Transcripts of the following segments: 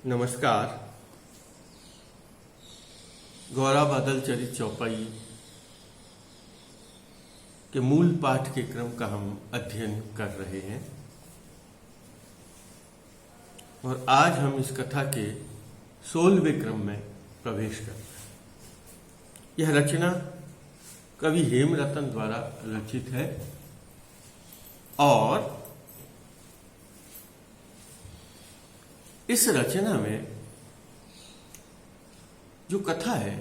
नमस्कार। गौरा बादल चरित चौपाई के मूल पाठ के क्रम का हम अध्ययन कर रहे हैं और आज हम इस कथा के 16वें क्रम में प्रवेश कर रहे हैं। यह रचना कवि हेमरतन द्वारा रचित है और इस रचना में जो कथा है,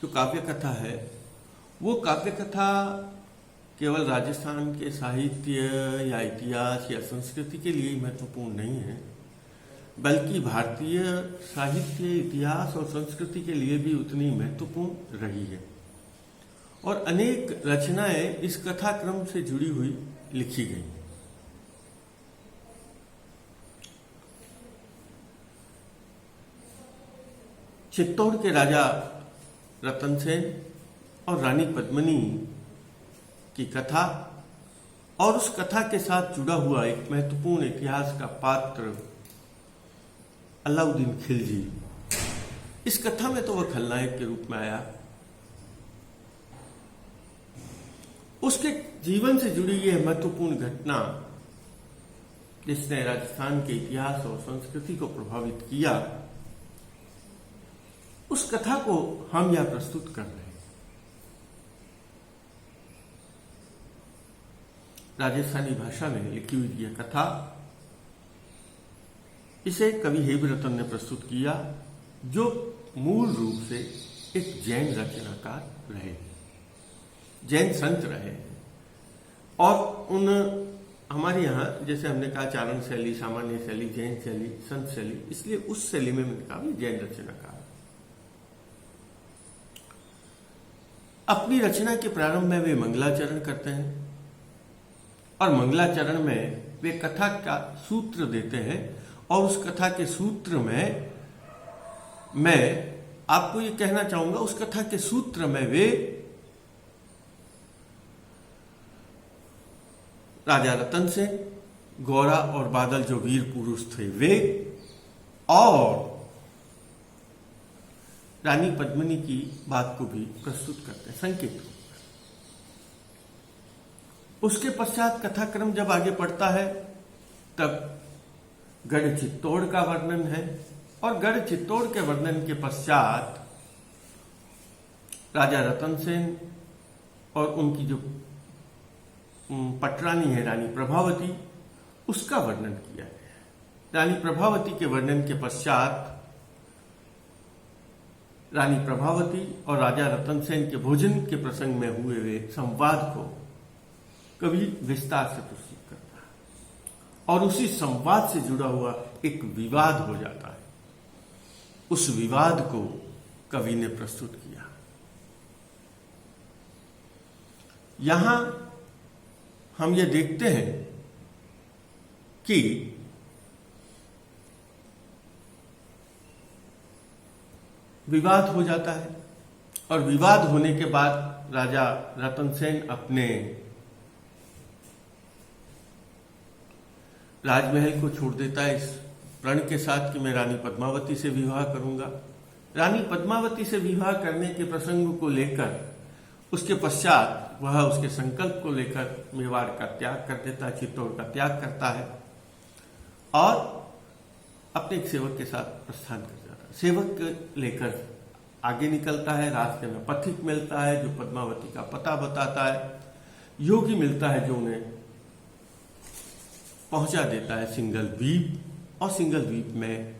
जो काव्य कथा है, वो काव्य कथा केवल राजस्थान के साहित्य या इतिहास या संस्कृति के लिए महत्वपूर्ण नहीं है, बल्कि भारतीय साहित्य, इतिहास और संस्कृति के लिए भी उतनी महत्वपूर्ण रही है। और अनेक रचनाएं इस कथाक्रम से जुड़ी हुई लिखी गई। चित्तौड़ के राजा रतन सेन और रानी पद्मिनी की कथा और उस कथा के साथ जुड़ा हुआ एक महत्वपूर्ण इतिहास का पात्र अलाउद्दीन खिलजी। इस कथा में तो वह खलनायक के रूप में आया। उसके जीवन से जुड़ी यह महत्वपूर्ण घटना जिसने राजस्थान के इतिहास और संस्कृति को प्रभावित किया, उस कथा को हम यहां प्रस्तुत कर रहे हैं। राजस्थानी भाषा में लिखी हुई यह कथा, इसे कवि हेमरतन ने प्रस्तुत किया, जो मूल रूप से एक जैन रचनाकार रहे, जैन संत रहे। और उन हमारे यहाँ जैसे हमने कहा चारण शैली, सामान्य शैली, जैन शैली, संत शैली, इसलिए उस शैली में मैंने कहा जैन रचनाकार। अपनी रचना के प्रारंभ में वे मंगलाचरण करते हैं और मंगलाचरण में वे कथा का सूत्र देते हैं। और उस कथा के सूत्र में मैं आपको ये कहना चाहूंगा, उस कथा के सूत्र में वे राजा रतन सेन, गौरा और बादल जो वीर पुरुष थे वे, और रानी पद्मिनी की बात को भी प्रस्तुत करते हैं संकेत रूप में। उसके पश्चात कथाक्रम जब आगे बढ़ता है तब गढ़ चित्तौड़ का वर्णन है और गढ़ चित्तौड़ के वर्णन के पश्चात राजा रतन सेन और उनकी जो पटरानी है रानी प्रभावती, उसका वर्णन किया है। रानी प्रभावती के वर्णन के पश्चात रानी प्रभावती और राजा रतन सेन के भोजन के प्रसंग में हुए हुए संवाद को कवि विस्तार से प्रस्तुत करता है और उसी संवाद से जुड़ा हुआ एक विवाद हो जाता है। उस विवाद को कवि ने प्रस्तुत किया। यहां हम ये देखते हैं कि विवाद हो जाता है और विवाद होने के बाद राजा रतन सेन अपने राजमहल को छोड़ देता है इस प्रण के साथ कि मैं रानी पद्मावती से विवाह करूंगा। रानी पद्मावती से विवाह करने के प्रसंग को लेकर उसके पश्चात वह उसके संकल्प को लेकर मेवाड़ का त्याग कर देता है, चित्तौड़ का त्याग करता है और अपने एक सेवक के साथ प्रस्थान कर जाता है। सेवक लेकर आगे निकलता है। रास्ते में पथिक मिलता है जो पद्मावती का पता बताता है। योगी मिलता है जो उन्हें पहुंचा देता है सिंगल द्वीप, और सिंगल द्वीप में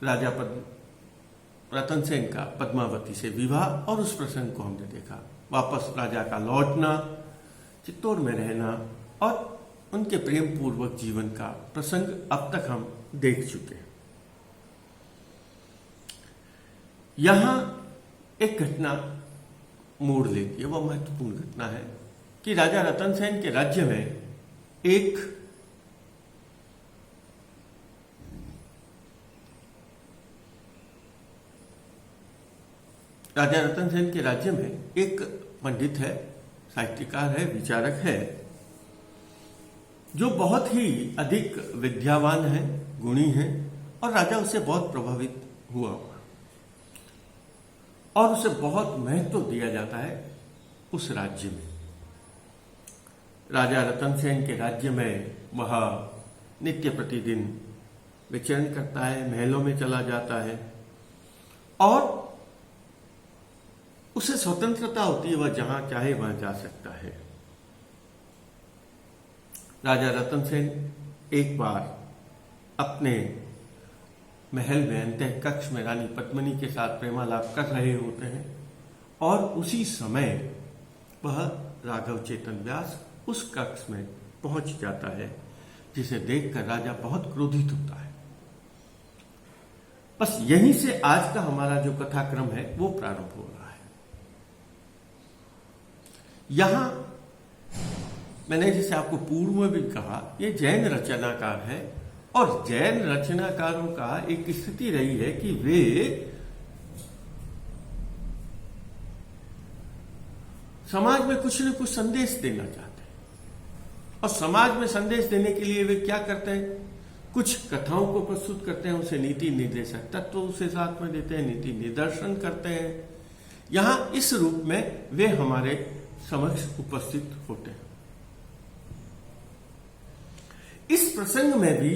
राजा रतन सेन का पद्मावती से विवाह और उस प्रसंग को हमने देखा। वापस राजा का लौटना, चित्तौड़ में रहना और उनके प्रेम पूर्वक जीवन का प्रसंग अब तक हम देख चुके हैं। यहां एक घटना मोड़ लेती है। वह महत्वपूर्ण घटना है कि राजा रतन सेन के राज्य में एक पंडित है, साहित्यकार है, विचारक है, जो बहुत ही अधिक विद्यावान है, गुणी है और राजा उससे बहुत प्रभावित हुआ और उसे बहुत महत्व दिया जाता है उस राज्य में। राजा रतन सेन के राज्य में वह नित्य प्रतिदिन विचरण करता है, महलों में चला जाता है और उसे स्वतंत्रता होती है, वह जहां चाहे वहां जा सकता है। राजा रतन सेन एक बार अपने महल में अंतः कक्ष में रानी पद्मिनी के साथ प्रेमालाप कर रहे होते हैं और उसी समय वह राघव चेतन व्यास उस कक्ष में पहुंच जाता है, जिसे देखकर राजा बहुत क्रोधित होता है। बस यहीं से आज का हमारा जो कथाक्रम है वो प्रारंभ हो रहा है। यहां मैंने जैसे आपको पूर्व में भी कहा, ये जैन रचनाकार है और जैन रचनाकारों का एक स्थिति रही है कि वे समाज में कुछ न कुछ संदेश देना चाहते हैं और समाज में संदेश देने के लिए वे क्या करते हैं, कुछ कथाओं को प्रस्तुत करते हैं, उसे नीति निर्देशक तत्व उसे साथ में देते हैं, नीति निदर्शन करते हैं। यहां इस रूप में वे हमारे समक्ष उपस्थित होते हैं। इस प्रसंग में भी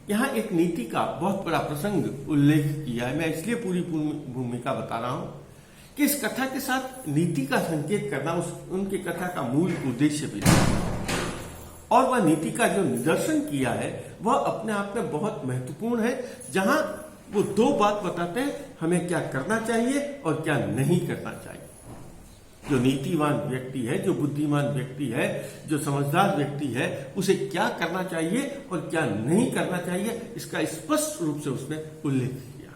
यहां एक नीति का बहुत बड़ा प्रसंग उल्लेख किया है। मैं इसलिए पूरी भूमिका बता रहा हूं कि इस कथा के साथ नीति का संकेत करना उनकी कथा का मूल उद्देश्य भी है और वह नीति का जो निदर्शन किया है वह अपने आप में बहुत महत्वपूर्ण है, जहां वो दो बात बताते हैं, हमें क्या करना चाहिए और क्या नहीं करना चाहिए। जो नीतिवान व्यक्ति है, जो बुद्धिमान व्यक्ति है, जो समझदार व्यक्ति है, उसे क्या करना चाहिए और क्या नहीं करना चाहिए, इसका स्पष्ट रूप से उसने उल्लेख किया।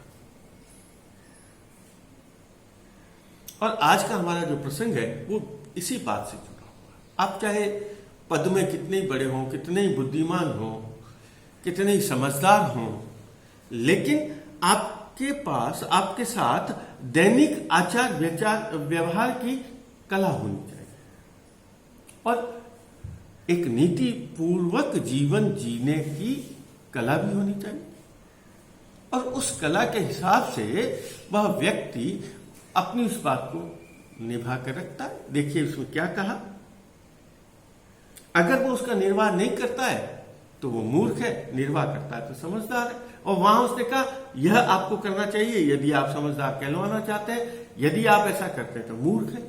और आज का हमारा जो प्रसंग है वो इसी बात से जुड़ा हुआ। आप चाहे पद में कितने ही बड़े हों, कितने ही बुद्धिमान हों, कितने ही समझदार हों, लेकिन आपके पास आपके साथ दैनिक आचार विचार व्यवहार की कला होनी चाहिए और एक नीति पूर्वक जीवन जीने की कला भी होनी चाहिए और उस कला के हिसाब से वह व्यक्ति अपनी उस बात को निभा कर रखता है। देखिए उसमें क्या कहा, अगर वो उसका निर्वाह नहीं करता है तो वो मूर्ख है, निर्वाह करता है तो समझदार है। और वहां उसने कहा यह आपको करना चाहिए यदि आप समझदार कहलवाना चाहते हैं, यदि आप ऐसा करते हैं तो मूर्ख है।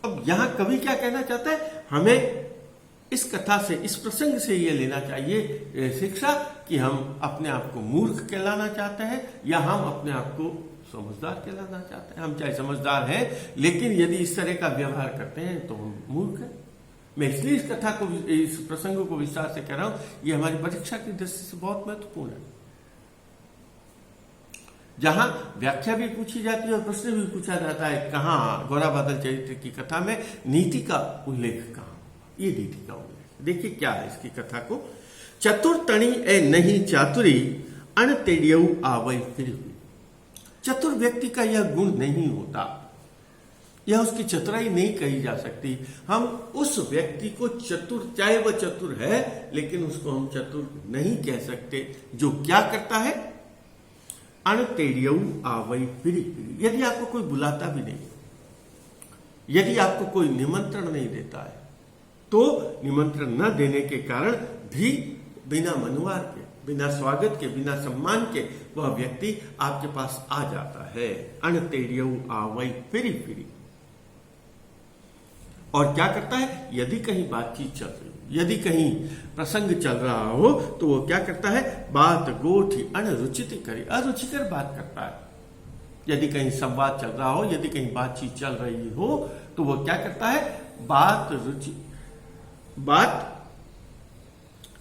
अब यहां कवि क्या कहना चाहता है, हमें इस कथा से, इस प्रसंग से ये लेना चाहिए शिक्षा कि हम अपने आप को मूर्ख कहलाना चाहते हैं या हम अपने आप को समझदार कहलाना चाहते हैं। हम चाहे समझदार हैं लेकिन यदि इस तरह का व्यवहार करते हैं तो हम मूर्ख हैं। मैं इसलिए इस कथा को, इस प्रसंग को विस्तार से कह रहा हूं, ये हमारी परीक्षा की दृष्टि से बहुत महत्वपूर्ण है, जहां व्याख्या भी पूछी जाती है और प्रश्न भी पूछा जाता है। कहां गौरा बादल चरित्र की कथा में नीति का उल्लेख कहां, ये नीति का उल्लेख। देखिए क्या है इसकी कथा को, चतुर तणी ए नहीं चातुरी अण तेड़ियऊ आवई फिर हुई। चतुर व्यक्ति का यह गुण नहीं होता, यह उसकी चतुराई नहीं कही जा सकती। हम उस व्यक्ति को चतुर, चाहे वह चतुर है लेकिन उसको हम चतुर नहीं कह सकते जो क्या करता है, अण तेड़ियऊ आवई फिरी फिरी। यदि आपको कोई बुलाता भी नहीं, यदि आपको कोई निमंत्रण नहीं देता है तो निमंत्रण न देने के कारण भी बिना मनुवार के, बिना स्वागत के, बिना सम्मान के वह व्यक्ति आपके पास आ जाता है। अण तेड़ियऊ आवई फिरी फिरी। और क्या करता है, यदि कहीं बातचीत चल रही, यदि कहीं प्रसंग चल रहा हो तो वो क्या करता है, बात गोठी अनरुचित करे, अरुचिकर बात करता है। यदि कहीं संवाद चल रहा हो, यदि कहीं बातचीत चल रही हो तो वो क्या करता है, बात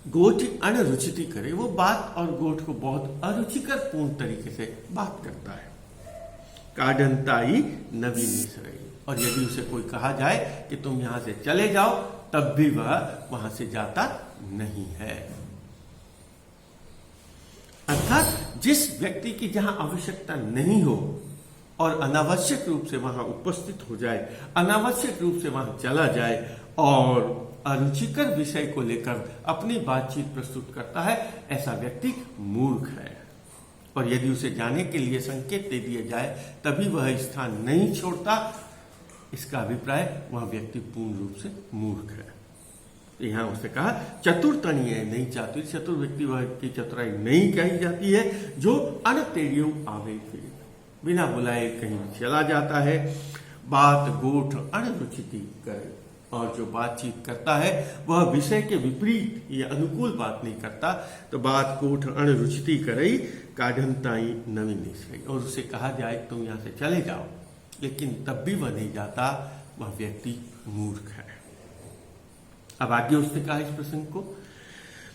गोठ अनरुचिति करे, वो बात और गोठ को बहुत अरुचिकर पूर्ण तरीके से बात करता है। काडंताई नवीनी सरई। और यदि उसे कोई कहा जाए कि तुम यहां से चले जाओ तब भी वह वहां से जाता नहीं है। अर्थात जिस व्यक्ति की जहां आवश्यकता नहीं हो और अनावश्यक रूप से वहां उपस्थित हो जाए, अनावश्यक रूप से वहां चला जाए और अरुचिकर विषय को लेकर अपनी बातचीत प्रस्तुत करता है, ऐसा व्यक्ति मूर्ख है। और यदि उसे जाने के लिए संकेत दे दिया जाए तभी वह स्थान नहीं छोड़ता, इसका अभिप्राय वह व्यक्ति पूर्ण रूप से मूर्ख है। यहां उसने कहा चतुर्तनीय नहीं चातुर, चतुर व्यक्ति वह की चतुराई नहीं कही जाती है जो अनतेड़ियों आवे फिरे, बिना बुलाए कहीं चला जाता है, बात गोठ अनरुचिति करे, और जो बातचीत करता है वह विषय के विपरीत या अनुकूल बात नहीं करता, तो बात गोठ अनरुचिति करई काढ़नताई नवीन निश्चय, और उसे कहा जाए तुम यहां से चले जाओ, लेकिन तब भी वह नहीं जाता, वह व्यक्ति मूर्ख है। अब आगे उसने कहा इस प्रसंग को,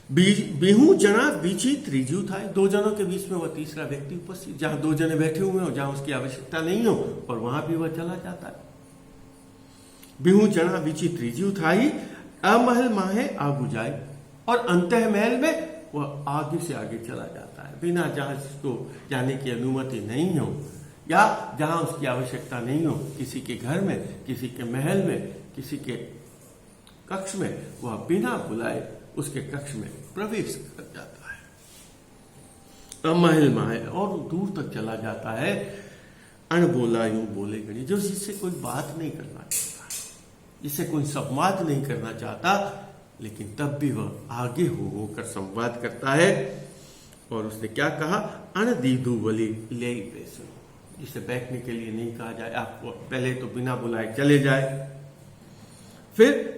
बिहू जना बीची त्रिजू था, दो जनों के बीच में वह तीसरा व्यक्ति उपस्थित, जहां दो जने बैठे हुए हो, जहां उसकी आवश्यकता नहीं हो, और वहां भी वह चला जाता है। बिहू जना बीची त्रिजू था ही, अमहल माहे आगू जाए, और अंतः महल में वह आगे से आगे चला जाता है, बिना जहां उसको जाने की अनुमति नहीं हो या जहां उसकी आवश्यकता नहीं हो, किसी के घर में, किसी के महल में, किसी के कक्ष में, वह बिना बुलाए उसके कक्ष में प्रवेश कर जाता है। महल माहे, और दूर तक चला जाता है, अनबोला यूं बोले गणी, जो जिससे कोई बात नहीं करना चाहता, जिससे कोई संवाद नहीं करना चाहता, लेकिन तब भी वह आगे होकर संवाद करता है। और उसने क्या कहा, अनदीदू बली ले बेसो, जिसे बैठने के लिए नहीं कहा जाए, आपको पहले तो बिना बुलाए चले जाए, फिर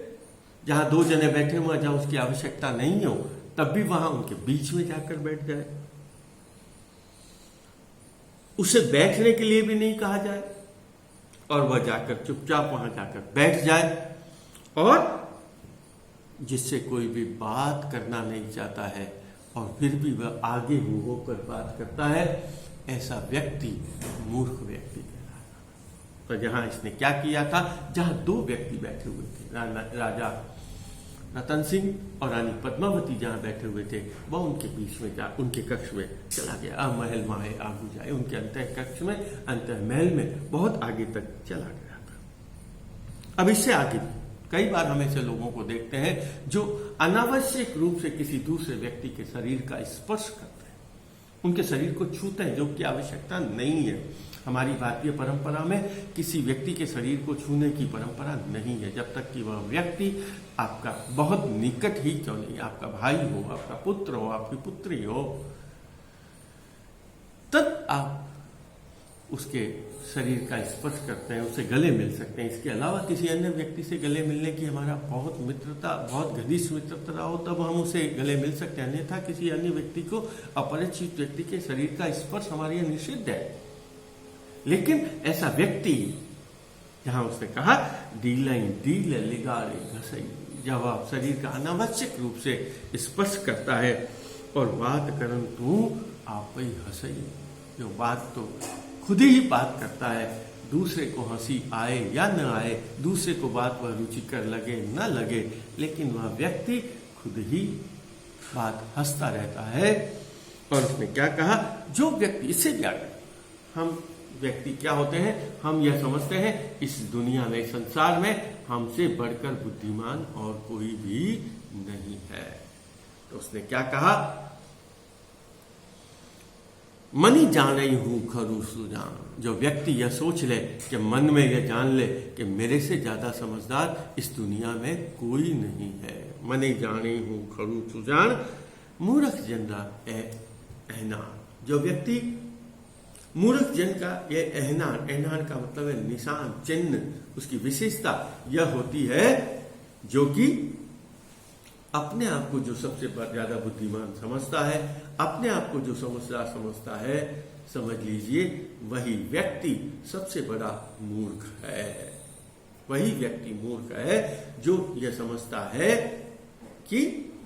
जहां दो जने बैठे हुए, जहां उसकी आवश्यकता नहीं हो, तब भी वहां उनके बीच में जाकर बैठ जाए, उसे बैठने के लिए भी नहीं कहा जाए, और वह जाकर चुपचाप वहां जाकर बैठ जाए, और जिससे कोई भी बात करना नहीं चाहता है, और फिर भी वह आगे होकर बात करता है, ऐसा व्यक्ति मूर्ख व्यक्ति कहलाता। तो जहां इसने क्या किया था, जहां दो व्यक्ति बैठे हुए थे, राजा रतन सिंह और रानी पद्मावती जहां बैठे हुए थे, वह उनके बीच में जा उनके कक्ष में चला गया, महल माहे आगू जाए, उनके अंतः कक्ष में, अंतः महल में बहुत आगे तक चला गया था। अब इससे आगे कई बार हम ऐसे लोगों को देखते हैं जो अनावश्यक रूप से किसी दूसरे व्यक्ति के शरीर का स्पर्श करते हैं, उनके शरीर को छूते हैं, जो कि आवश्यकता नहीं है। हमारी भारतीय परंपरा में किसी व्यक्ति के शरीर को छूने की परंपरा नहीं है, जब तक कि वह व्यक्ति आपका बहुत निकट ही क्यों नहीं, आपका भाई हो, आपका पुत्र हो, आपकी पुत्री हो, तब आप उसके शरीर का स्पर्श करते हैं, उससे गले मिल सकते हैं। इसके अलावा किसी अन्य व्यक्ति से गले मिलने की हमारा बहुत मित्रता, बहुत घनिष्ठ मित्रता हो, तब हम उसे गले मिल सकते हैं, अन्यथा किसी अन्य व्यक्ति को, अपरिचित व्यक्ति के शरीर का स्पर्श हमारे यहाँ निषिद्ध है। लेकिन ऐसा व्यक्ति, जहां उसने कहा डील लिगाड़े घसई, जब आप शरीर का अनावश्यक रूप से स्पर्श करता है, और बात करन तू आप ही हंसई, जो बात तो खुद ही बात करता है, दूसरे को हंसी आए या न आए, दूसरे को बात वह रुचिकर लगे न लगे, लेकिन वह व्यक्ति खुद ही बात हंसता रहता है। और उसने क्या कहा, जो व्यक्ति, इससे भी आगे हम व्यक्ति क्या होते हैं, हम यह समझते हैं इस दुनिया में, संसार में हमसे बढ़कर बुद्धिमान और कोई भी नहीं है। तो उसने क्या कहा, मनी जाने हूं खरू सुजान, जो व्यक्ति यह सोच ले कि मन में यह जान ले कि मेरे से ज्यादा समझदार इस दुनिया में कोई नहीं है। मनी जाने हूं खरू सुजान, मूर्ख जनरा एहना, जो व्यक्ति मूर्ख जन का यह एहनान, एहनान का मतलब है निशान, चिन्ह, उसकी विशेषता यह होती है जो कि अपने आप को जो सबसे ज्यादा बुद्धिमान समझता है, अपने आप को जो समझदार समझता है, समझ लीजिए वही व्यक्ति सबसे बड़ा मूर्ख है। वही व्यक्ति मूर्ख है जो यह समझता है कि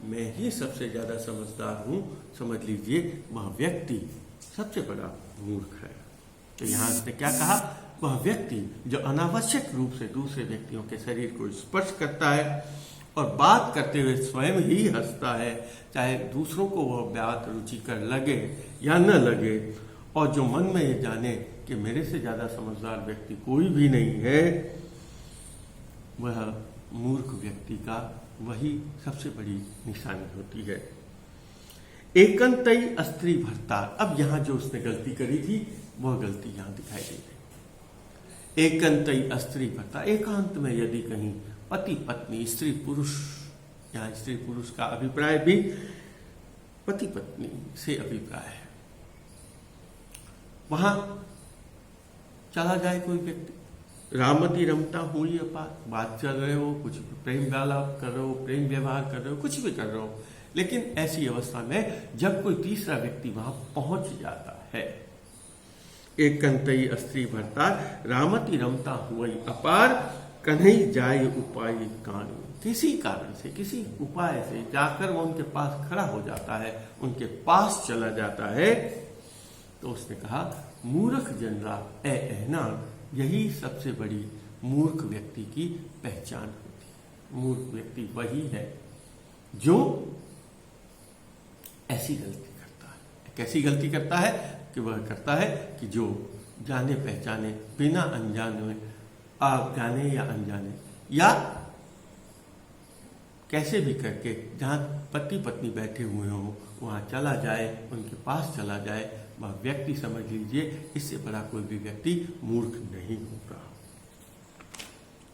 मैं ही सबसे ज्यादा समझदार हूं, समझ लीजिए वह व्यक्ति सबसे बड़ा मूर्ख है। तो यहां उसने क्या कहा, वह व्यक्ति जो अनावश्यक रूप से दूसरे व्यक्तियों के शरीर को स्पर्श करता है और बात करते हुए स्वयं ही हंसता है, चाहे दूसरों को वह बात रुचिकर लगे या न लगे, और जो मन में ये जाने कि मेरे से ज्यादा समझदार व्यक्ति कोई भी नहीं है, वह मूर्ख व्यक्ति का वही सबसे बड़ी निशानी होती है। एकंतई अस्त्री भर्तार, अब यहां जो उसने गलती करी थी वह गलती यहां दिखाई दे गई। एकंतई अस्त्री भर्तार, एकांत में यदि कहीं पति पत्नी स्त्री पुरुष, यहां स्त्री पुरुष का अभिप्राय भी पति पत्नी से अभिप्राय है, वहां चला जाए कोई व्यक्ति, रामती रमता हुई अपार, बात चल रहे हो, कुछ प्रेम वार्तालाप कर रहे हो, प्रेम व्यवहार कर रहे हो, कुछ भी कर रहे हो, लेकिन ऐसी अवस्था में जब कोई तीसरा व्यक्ति वहां पहुंच जाता है, एकंतई अस्त्री भर्तार रामती रमता हुई अपार, कन्हई जाय उपाय काणी, किसी कारण से किसी उपाय से जाकर वो उनके पास खड़ा हो जाता है, उनके पास चला जाता है, तो उसने कहा मूर्ख जनरा ऐना, यही सबसे बड़ी मूर्ख व्यक्ति की पहचान होती है। मूर्ख व्यक्ति वही है जो ऐसी गलती करता है। कैसी गलती करता है कि वह करता है कि जो जाने पहचाने बिना अनजाने, जाने या अनजाने या कैसे भी करके जहां पति पत्नी बैठे हुए हों वहां चला जाए, उनके पास चला जाए, वह व्यक्ति समझ लीजिए इससे बड़ा कोई भी व्यक्ति मूर्ख नहीं होगा।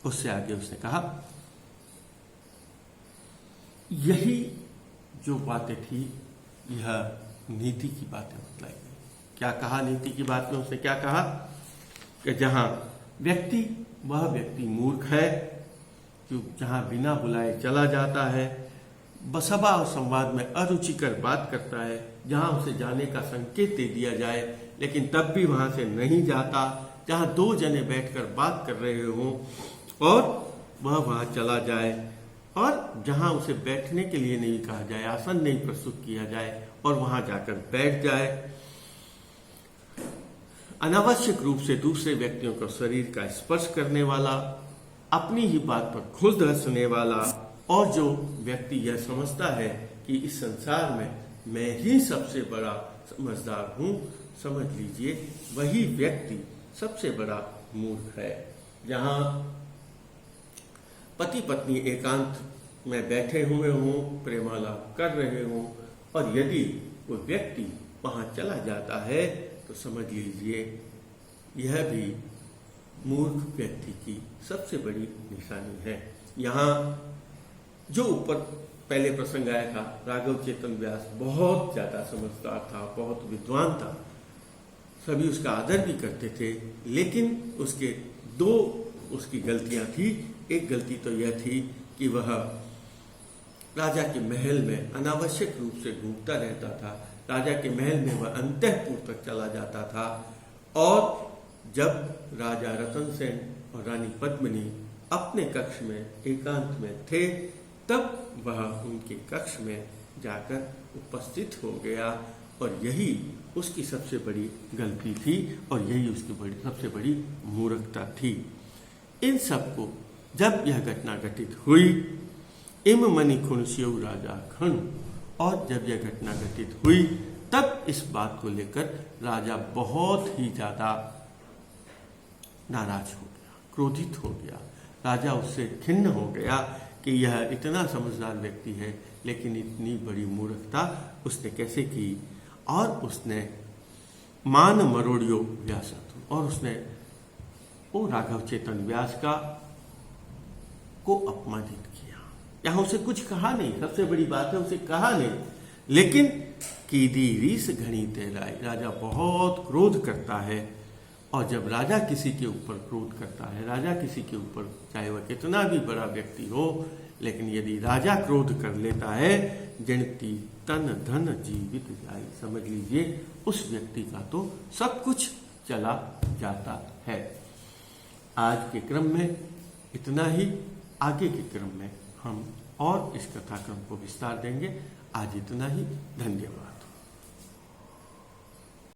उससे आगे उसने कहा यही जो बातें थी यह नीति की बातें बतलाई गई। क्या कहा नीति की बात में? उसने क्या कहा कि जहां व्यक्ति, वह व्यक्ति मूर्ख है जो जहां बिना बुलाए चला जाता है, बसभा और संवाद में अरुचिकर बात करता है, जहां उसे जाने का संकेत दे दिया जाए लेकिन तब भी वहां से नहीं जाता, जहां दो जने बैठकर बात कर रहे हों और वह वहां चला जाए, और जहां उसे बैठने के लिए नहीं कहा जाए, आसन नहीं प्रस्तुत किया जाए और वहां जाकर बैठ जाए, अनावश्यक रूप से दूसरे व्यक्तियों को शरीर का स्पर्श करने वाला, अपनी ही बात पर खुद हंसने वाला, और जो व्यक्ति यह समझता है कि इस संसार में मैं ही सबसे बड़ा समझदार हूं, समझ लीजिए वही व्यक्ति सबसे बड़ा मूर्ख है। जहां पति पत्नी एकांत में बैठे हुए हों, प्रेमालाप कर रहे हों, और यदि वो व्यक्ति वहां चला जाता है तो समझ लीजिए यह भी मूर्ख व्यक्ति की सबसे बड़ी निशानी है। यहाँ जो ऊपर पहले प्रसंग आया था, राघव चेतन व्यास बहुत ज्यादा समझदार था, बहुत विद्वान था, सभी उसका आदर भी करते थे, लेकिन उसके दो उसकी गलतियां थी। एक गलती तो यह थी कि वह राजा के महल में अनावश्यक रूप से घूमता रहता था, राजा के महल में वह अंतःपुर तक चला जाता था, और जब राजा रतन सेन और रानी पद्मिनी अपने कक्ष में एकांत में थे तब वह उनके कक्ष में जाकर उपस्थित हो गया, और यही उसकी सबसे बड़ी गलती थी और यही उसकी सबसे बड़ी मूर्खता थी। इन सबको जब यह घटना घटित हुई, इम मणि खुणस्यौ राजा खणु, और जब यह घटना घटित हुई तब इस बात को लेकर राजा बहुत ही ज्यादा नाराज हो गया, क्रोधित हो गया। राजा उससे खिन्न हो गया कि यह इतना समझदार व्यक्ति है लेकिन इतनी बड़ी मूर्खता उसने कैसे की, और उसने मान मरोड़ियो व्यासत्व, और उसने वो राघव चेतन व्यास का को अपमानित किया। यहां उसे कुछ कहा नहीं, सबसे बड़ी बात है उसे कहा नहीं, लेकिन कीदी रीस घनी तेराई, राजा बहुत क्रोध करता है, और जब राजा किसी के ऊपर क्रोध करता है, राजा किसी के ऊपर चाहे वह कितना भी बड़ा व्यक्ति हो, लेकिन यदि राजा क्रोध कर लेता है, जनिति तन धन जीवित जाए, समझ लीजिए उस व्यक्ति का तो सब कुछ चला जाता है। आज के क्रम में इतना ही, आगे के क्रम में हम और इस कथाक्रम को विस्तार देंगे। आज इतना ही, धन्यवाद।